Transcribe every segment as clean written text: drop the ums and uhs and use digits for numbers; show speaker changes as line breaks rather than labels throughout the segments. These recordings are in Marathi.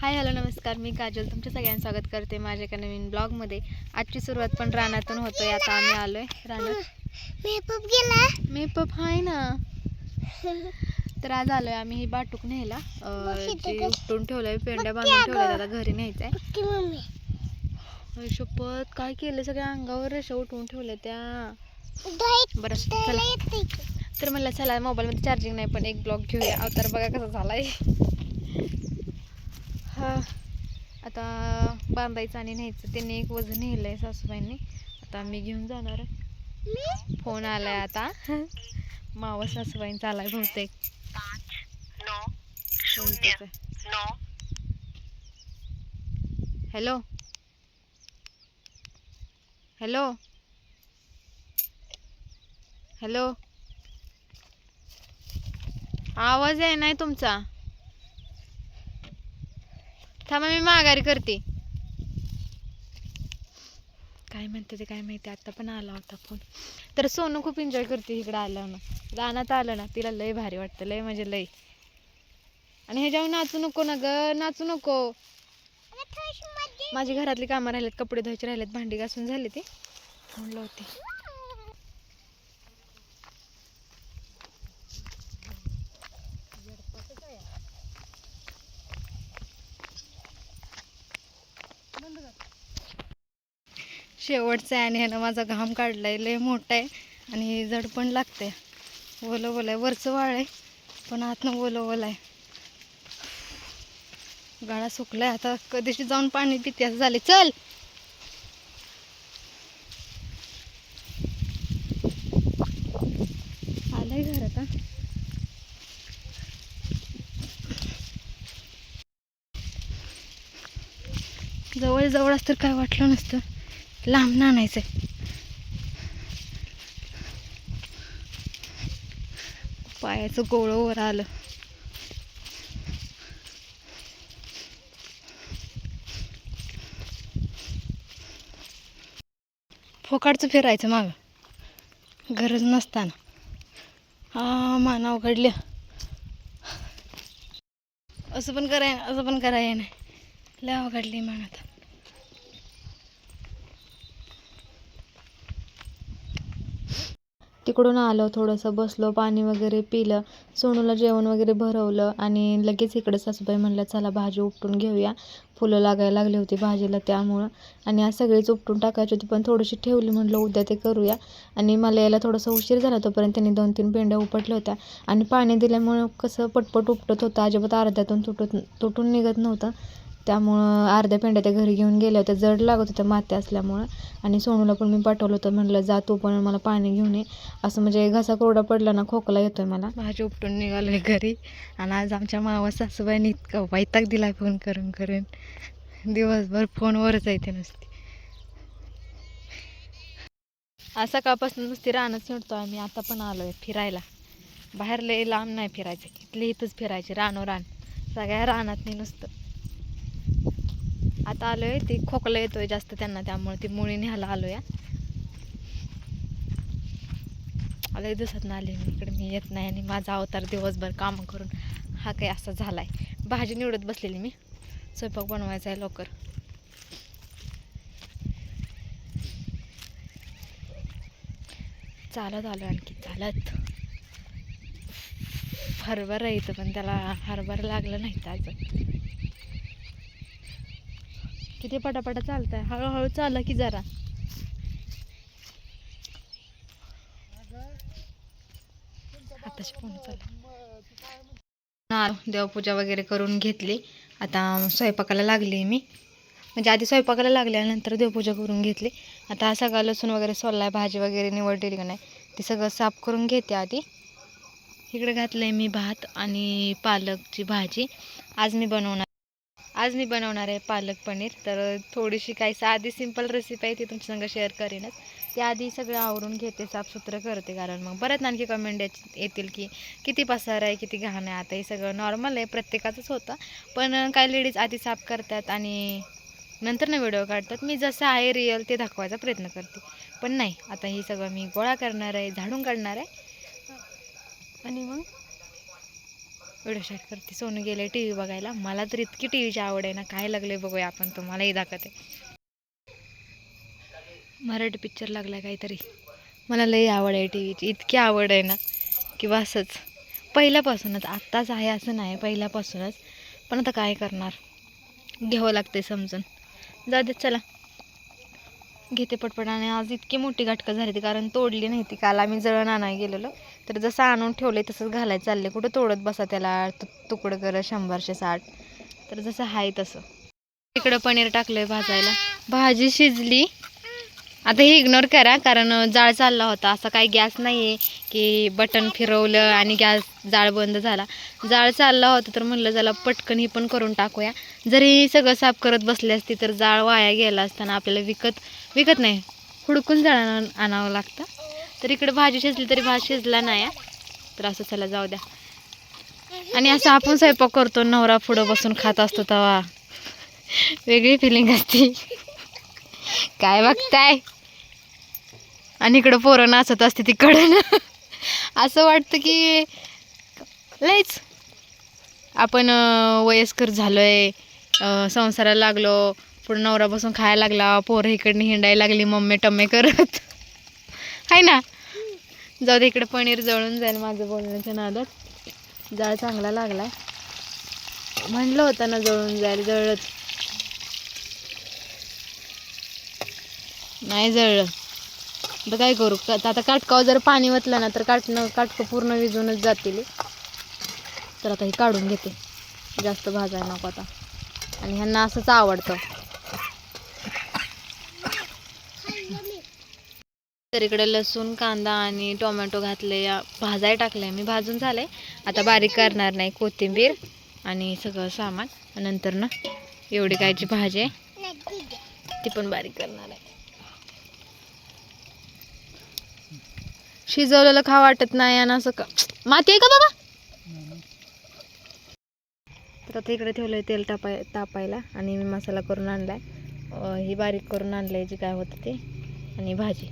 हाय हॅलो नमस्कार, मी काजल तुमच्या सगळ्यांचं स्वागत करते माझ्या एका नवीन ब्लॉगमध्ये। आजची सुरुवात पण रानातून होतोय। आता आम्ही आलोय रानात। मेपअप आहे ना। तर आज आलोय आम्ही ही बाटूक न्यायला, जी उपटून ठेवलंय, पेंड्या बांधून ठेवल्यात, आता घरी न्यायचंय। शपथ काय केलं, सगळ्या अंगावर रेषा उठवून ठेवल्या त्या। बरं चला, तर म्हणलं चला मोबाईलमध्ये चार्जिंग नाही पण एक ब्लॉग घेऊया। अवतार बघा कसा झालाय। हा आता बांधायचं आणि न्यायचं। त्यांनी एक वजन नेलंय सासूबाईंनी, आता मी घेऊन जाणार आहे। फोन आलाय आता मावा सासूबाईंचा आलाय बहुतेक। हॅलो हॅलो हॅलो, आवाज आहे नाही तुमचा। थांबा मी माघारी करते। काय म्हणते ते काय माहिती, आता पण आला होता फोन। तर सोनू खूप एन्जॉय करते इकडे आलं ना, रानात आलं ना, तिला लय भारी वाटतं, लय म्हणजे लय। आणि ह्याच्यावर नाचू नको ना ग, नाचू नको। माझी घरातली कामं राहिलेत, कपडे धुवायचे राहिलेत, भांडी घासून झाली ती म्हणलं होती। शेवटचं आहे आणि ह्यानं माझा घाम काढलाय, लय मोठा आहे आणि जड पण लागते। ओलं ओलं आहे, वरचं वाळ आहे पण आतनं ओलं ओलं आहे। गाळा सुकलाय, आता कधीशी जाऊन पाणी पिते असं झाले। चल आलाय घरात। जवळ जवळ असतं काय वाटलं नसतं, लांब आणायचंय। पायाचं गोळं वर आलं। फोकाडचं फिरायचं माग, गरज नसताना। मान अवघडल्या, असं पण कराय असं पण कराय नाही, लय अवघडली मान आता। तिकडून आलो, थोडंसं बसलो, पाणी वगैरे पिलं, सोनूला जेवण वगैरे भरवलं आणि लगेच इकडे सासूबाई म्हणल्या चला भाजी उपटून घेऊया। फुलं लागायला लागली होती भाजीला त्यामुळं, आणि आज सगळीच उपटून टाकायची होती पण थोडीशी ठेवली, म्हणलं उद्या ते करूया। आणि मला यायला थोडासा उशीर झाला, तोपर्यंत त्यांनी 2-3 पेंड्या उपटल्या होत्या आणि पाणी दिल्यामुळं कसं पटपट उपटत होतं, अजिबात अर्ध्यातून तुटून निघत नव्हतं। त्यामुळं अर्ध्या पेंड्या त्या घरी घेऊन गेल्या होत्या, जड लागत होत्या माती असल्यामुळं। आणि सोनूला पण मी पाठवलं होतं, म्हणलं जा तू पण मला पाणी घेऊन ये, असं म्हणजे घसा कोरडा पडला ना खोकला येतोय मला। भाजी उपटून निघालोय घरी आणि आज आमच्या मावा सासूबाईंनी इतका वैताग दिलाय फोन करून करून, दिवसभर फोनवरच आहे ते नुसती। आज सकाळपासून नुसती रानच निवडतो आम्ही। आता पण आलोय फिरायला, बाहेर लय लांब नाही फिरायचं, इथले इथंच फिरायचे, रान सगळ्या रानात नुसतं। आता आलोय, ती खोकला येतोय जास्त त्यांना, त्यामुळे ती मुळी न्यायला आलोय। लय दिवसात ना आले मी इकडे, मी येत नाही आणि माझा अवतार दिवसभर काम करून हा काही असा झालाय। भाजी निवडत बसलेली मी, स्वयंपाक बनवायचा आहे लवकर। चालत आलो, आणखी चालत। हरभरा इथं पण त्याला हरभरा लागलं नाही तर अजून। किती पटापटा चालतंय, हळूहळू चाललं की जरा। आताच फोन चालू, देवपूजा वगैरे करून घेतली, आता स्वयंपाकाला लागली मी। म्हणजे आधी स्वयंपाकाला लागल्यानंतर देवपूजा करून घेतली। आता सगळं लसूण वगैरे सोललाय, भाजी वगैरे निवडलेली का नाही ते सगळं साफ करून घेते आधी। इकडे घातलंय मी भात आणि पालकची भाजी। आज मी बनवणार आहे पालक पनीर। तर थोडीशी काही साधी सिंपल रेसिपी आहे, ती तुमच्या संग शेअर करेनच। त्याआधी सगळं आवरून घेते, साफसुथरं करते, कारण मग बरंच आणखी कमेंट येतील की किती पसार आहे, किती घाण आहे। आता हे सगळं नॉर्मल आहे, प्रत्येकाचंच होतं, पण काही लेडीज आधी साफ करतात आणि नंतर ना व्हिडिओ काढतात। मी जसं आहे रिअल ते दाखवायचा प्रयत्न करते, पण नाही, आता हे सगळं मी गोळा करणार आहे, झाडून काढणार आहे आणि मग व्हिडिओ स्टार्ट करते. सोनू गेले टी व्ही बघायला. मला तर इतकी टी व्हीची आवड आहे ना, काय लागले बघूया आपण, तुम्हालाही दाखवते. मराठी पिक्चर लागलाय काहीतरी. मला लई आवड आहे टी व्हीची, इतकी आवड आहे ना की असंच पहिल्यापासूनच. आत्ताच आहे असं नाही, पहिल्यापासूनच. पण आता काय करणार, घ्यावं लागते समजून. जाऊ दे चला, घेते पटपट. आणि आज इतकी मोठी गाठकं झाली ती, कारण तोडली नाही ती. काल आम्ही जळण आणायला गेलेलो, तर जसं आणून ठेवले तसंच घालायचं चालले. कुठं तोडत बसा त्याला, तुकडं कर 100-60. तर जसं आहे तसं. इकडं पनीर टाकलंय भाजायला. भाजी शिजली. आता हे इग्नोर करा, कारण जाळ चालला होता. असा काही गॅस नाही आहे की बटन फिरवलं आणि जाळ बंद झाला. जाळ चालला होता, तर म्हणलं चला पटकन ही पण करून टाकूया. जरी सगळं साफ करत बसले असते तर जाळ वाया गेला असताना. आपल्याला विकत नाही, हुडकून जाळ आणावं लागतं. तर इकडे भाजी शिजली तरी भात शिजला नाही. तर असं चला जाऊ द्या. आणि असं आपण स्वयंपाक करतो, नवरा पुढं बसून खात असतो, तेव्हा वेगळी फिलिंग असते. काय बघताय? आणि इकडं पोरं नाचत असते तिकडं. असं वाटतं की लयच आपण वयस्कर झालोय, संसाराला लागलो, पुढे नवरा बसून खायला लागला, पोरं इकडनं हिंडायला लागली मम्मी टम्मे करत, आहे ना. जाऊ दे, इकडे पनीर जळून जाईल माझं बोलण्याच्या नादात. जाळ चांगला लागलाय, म्हणलं होतं ना जळून जाईल, जळत नाही. जळलं तर काय करू. आता काटकावर जर पाणी वतलं ना तर काटकं पूर्ण विजूनच जातील. तर आता हे काढून घेते, जास्त भाजायला नको आता. आणि ह्यांना असंच आवडतं. तर इकडे लसूण, कांदा आणि टोमॅटो घातले, भाजाय टाकले मी. भाजून झालंय. आता बारीक करणार नाही, कोथिंबीर आणि सगळं सामान. नंतर ना एवढी कायची भाजी आहे ती पण बारीक करणार आहे. शिजवलेलं खा वाटत नाही, आणि असं का माती आहे का बघा. तर आता इकडे ठेवलंय तेल तापायला, आणि मी मसाला करून आणलाय. ही बारीक करून आणलंय जे काय होतं ते, आणि भाजी.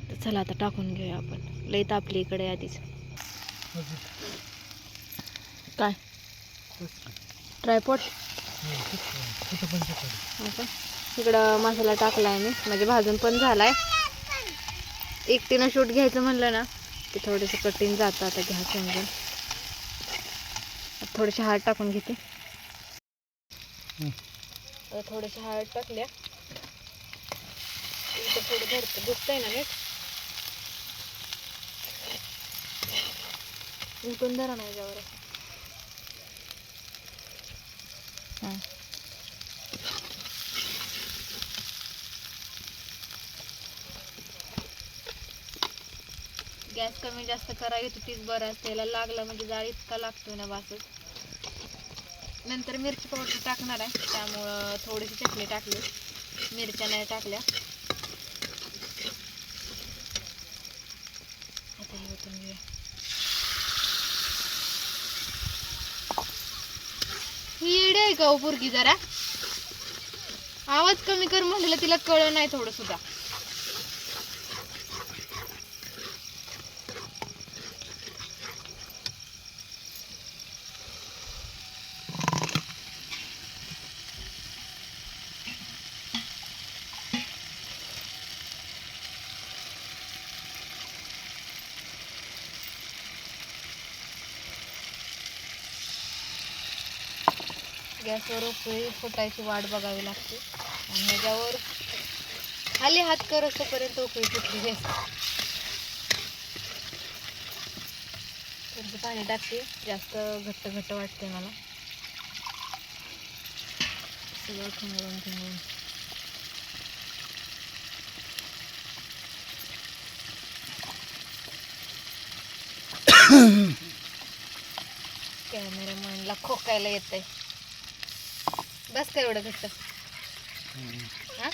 तर चला आता टाकून घेऊया आपण. लई तापली इकडे आधीच. काय ट्रायपॉड इकडं मसाला टाकलाय मी, म्हणजे भाजून पण झालाय. एकटीनं शूट घ्यायचं म्हणलं ना ते थोडंसं कठीण जातं. आता घ्या समजून. थोडीशी हळद टाकून घेते. थोडीशी हळद टाकल्या, थोडं धरतं दुखतंय ना नीट. उठून धरा नाही याच्यावर. हां, गॅस कमी जास्त करायची तीच बरं असते. त्याला लागला म्हणजे जाळ इतका लागतो ना बासच. नंतर मिरची पावडर टाकणार आहे, त्यामुळं थोडीशी चटणी टाकली, मिरच्या नाही टाकल्या. आता हे ओतून घेऊया. ही येडी आहे का पोरगी? जरा आवाज कमी कर म्हणलं, तिला कळ नाही थोडं सुद्धा. गॅसवर उकळी फुटायची वाट बघावी लागते, आणि ह्याच्यावर खाली हात कर असतोपर्यंत उकळी फुटली असते. थोडंसं पाणी टाकते, जास्त घट्ट घट्ट वाटते मला. सगळं खमळून खमळून कॅमेरामॅनला खोकायला येतंय. बस का एवढं घट्ट? हा,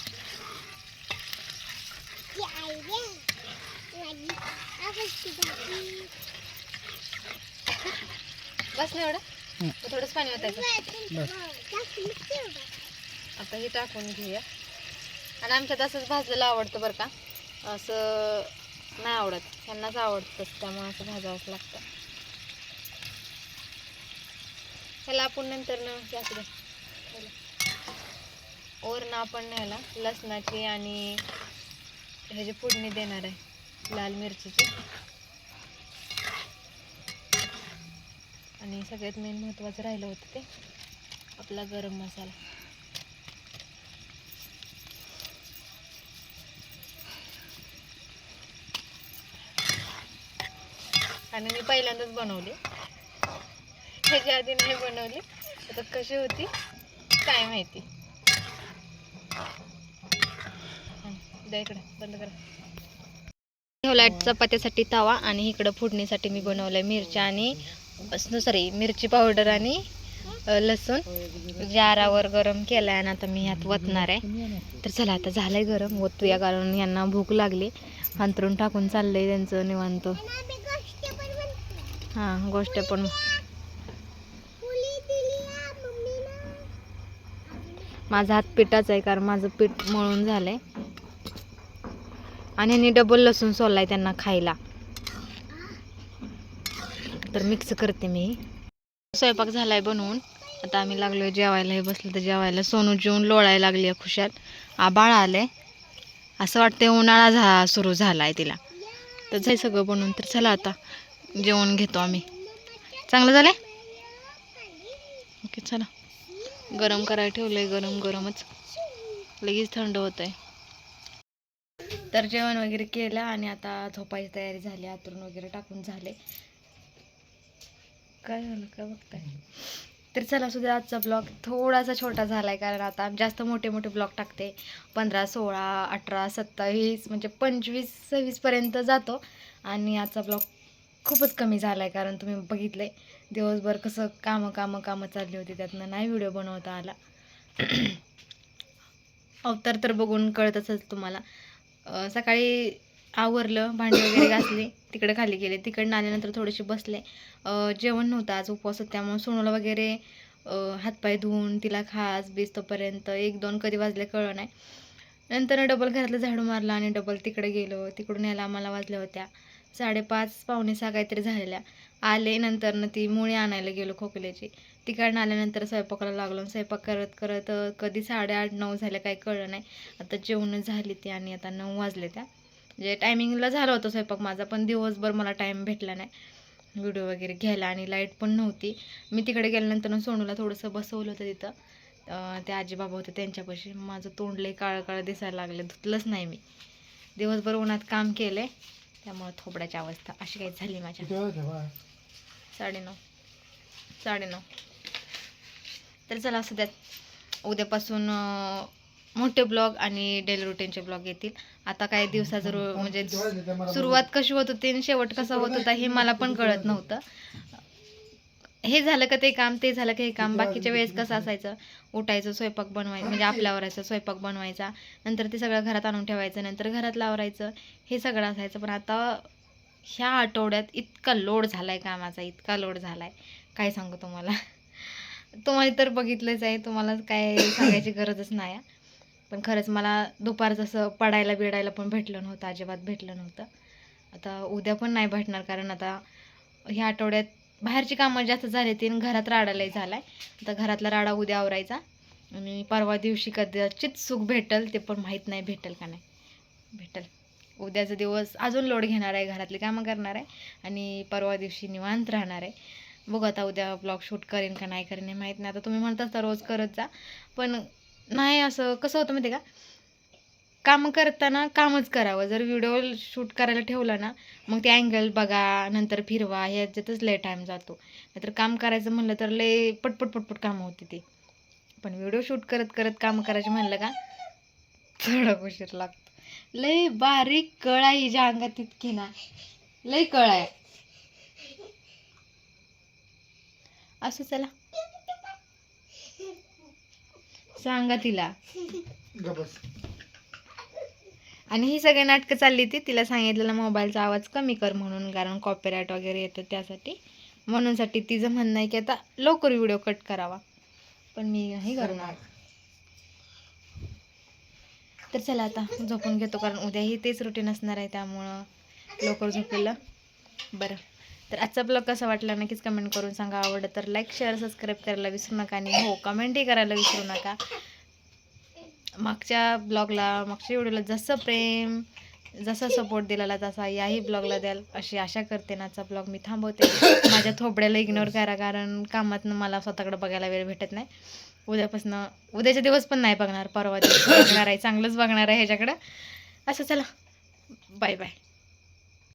बस ना एवढं. थोडंच पाणी होतं. आता हे टाकून घेऊया. आणि आमच्यात असंच भाजलेलं आवडतं बरं का, असं नाही आवडत. ह्यांनाच आवडतं, त्यामुळे असं भाजावंच लागतं. ह्याला आपण नंतर वरनं आपण ह्याला लसणाची आणि ह्याची फोडणी देणार आहे, लाल मिरचीची. आणि सगळ्यात मेन महत्त्वाचं राहिलं होतं ते आपला गरम मसाला. आणि मी पहिल्यांदाच बनवले, ह्याच्या आधी नाही बनवली. आता कशी होती काय माहिती. द्या इकडे, बंद करा. ठेवला चपात्यासाठी तवा आणि इकडं फोडणीसाठी मी बनवलंय मिरच्या आणि मिरची पावडर आणि लसूण जारावर गरम केलाय आणि आता मी ह्यात वतणार आहे. तर चला आता झालंय गरम, ओतूया, कारण यांना भूक लागली. अंतरून टाकून चाललंय त्यांचं निवांत. हां, गोष्ट पण. माझा हात पिठाचा आहे, कारण माझं पीठ मळून झालंय. आणि ह्यांनी डबल लसूण सोललाय त्यांना खायला. तर मिक्स करते मी. स्वयंपाक झालाय बनवून, आता आम्ही लागलोय जेवायला. हे बसलं तर जेवायला. सोनू जेवून लोळायला लागली खुशाल. आबाळ आलंय, असं वाटतंय उन्हाळा सुरू झालाय तिला. तर जाय सगळं बनवून. तर चला आता जेवण घेतो आम्ही. चांगलं झालंय. ओके, चला. गरम करायला ठेवलंय, गरमच लगेच थंड होत आहे. तर जेवण वगैरे केलं आणि आता झोपायची तयारी झाली. आतरून वगैरे टाकून झाले. काय झालं काय बघताय. तर चला, सुद्धा आजचा ब्लॉग थोडासा छोटा झालाय, कारण आता जास्त मोठे ब्लॉग टाकते. 15, 16, 18, 27 म्हणजे 25, 26 पर्यंत जातो. आणि आजचा ब्लॉग खूपच कमी झालाय, कारण तुम्ही बघितलंय दिवसभर कसं कामं चालली होती, त्यातनं नाही व्हिडिओ बनवता आला. अवतार तर बघून कळतच तुम्हाला. सकाळी आवरलं, भांडी वगैरे घासली, तिकडे खाली गेले. तिकडनं आल्यानंतर थोडेसे बसले. जेवण नव्हतं आज, उपवास होता, त्यामुळे सोनूला वगैरे हातपाय धुवून तिला खास बीस तोपर्यंत 1-2 कधी वाजले कळलं नाही. नंतर डबल घरातलं झाडू मारला आणि डबल तिकडे गेलो. तिकडून यायला आम्हाला वाजल्या होत्या 5:30, 5:45 काहीतरी झालेल्या. आले नंतर ती मुळी आणायला गेलो खोकल्याची. तिकडनं आल्यानंतर स्वयंपाकाला लागलो. स्वयंपाक करत कधी 8:30, 9 झाले काही कळलं नाही. आता जेवण झाली ती आणि आता 9 वाजले. त्या म्हणजे टायमिंगला झाला होता स्वयंपाक माझा, पण दिवसभर मला टाईम भेटला नाही व्हिडिओ वगैरे घ्यायला. आणि लाईट पण नव्हती. मी तिकडे गेल्यानंतर सोनूला थोडंसं बसवलं होतं तिथं. ते आजीबाबा होते त्यांच्यापाशी. माझं तोंड लई काळं दिसायला लागलं. धुतलंच नाही मी. दिवसभर उन्हात काम केलंय, त्यामुळे थोबड्याची अवस्था अशी काही झाली माझ्या. 9:30. तर चला, असं द्यात. उद्यापासून मोठे ब्लॉग आणि डेली रुटीनचे ब्लॉग येतील. आता काय दिवसाचं म्हणजे सुरुवात कशी होत होती आणि शेवट कसा होत होता हे मला पण कळत नव्हतं. हे झालं का ते काम, ते झालं का हे काम. बाकीच्या वेळेस कसं असायचं, उठायचं, स्वयंपाक बनवायचं, म्हणजे आपल्या आवरायचं, स्वयंपाक बनवायचा, नंतर ते सगळं घरात आणून ठेवायचं, नंतर घरातलं आवरायचं, हे सगळं असायचं. पण आता ह्या आठवड्यात इतका लोड झालाय कामाचा, इतका लोड झालाय काय सांगू तुम्हाला. तुम्हाला तर बघितलंच आहे, तुम्हाला काय सांगायची गरजच नाही. पण खरंच मला दुपारचं असं पडायला बिडायला पण भेटलं नव्हतं, अजिबात भेटलं नव्हतं. आता उद्या पण नाही भेटणार, कारण आता ह्या आठवड्यात बाहेरची कामं जास्त झाली ती, घरात राडालाही झालाय. आता घरातला राडा उद्या आवरायचा आणि परवा दिवशी कदाचित सुख भेटल, ते पण माहीत नाही भेटल का नाही भेटल. उद्याचा दिवस अजून लोड घेणार आहे, घरातली कामं करणार आहे आणि परवा दिवशी निवांत राहणार आहे. बघू आता उद्या ब्लॉग शूट करेन का नाही करेन हे माहीत नाही. आता तुम्ही म्हणताच तर रोज करत जा, पण नाही. असं कसं होतं माहिती का, काम करताना कामच करावं. जर व्हिडिओ शूट करायला ठेवला ना, मग ते अँगल बघा, नंतर फिरवा, ह्याच्यातच लय टाईम जातो. नाहीतर काम करायचं म्हणलं तर लय पटपट कामं होती ती. पण व्हिडिओ शूट करत कामं करायचे म्हणलं का थोडा उशीर लागतो. लय बारीक कळ आहे हिच्या अंगात, इतकी ना लय कळ आहे. असं चला सांगा तिला. आणि ही सगळी नाटकं चालली ती, तिला सांगितलेलं मोबाईलचा आवाज कमी कर म्हणून, कारण कॉपीराईट वगैरे येतं त्यासाठी. म्हणूनसाठी तिचं म्हणणं आहे की आता लवकर व्हिडिओ कट करावा, पण मी नाही करणार. तर चला आता झोपून घेतो, कारण उद्याही तेच रुटीन असणार आहे, त्यामुळं लवकर झोपलेलं बरं. तर आजचा ब्लॉग कसा वाटला नक्कीच कमेंट करून सांगा. आवडलं तर लाईक शेअर सबस्क्राईब करायला विसरू नका आणि हो कमेंटही करायला विसरू नका. मागच्या व्हिडिओला जसं प्रेम जसा सपोर्ट दिलेला तसा याही ब्लॉगला द्याल अशी आशा करते. आजचा ब्लॉग मी थांबवते. माझ्या थोबड्याला इग्नोर करा, कारण कामातनं मला स्वतःकडे बघायला वेळ भेटत नाही. उद्याच्या दिवस पण नाही बघणार, परवा दिवशी बघणार आहे, चांगलंच बघणार आहे ह्याच्याकडं. असं चला, बाय बाय.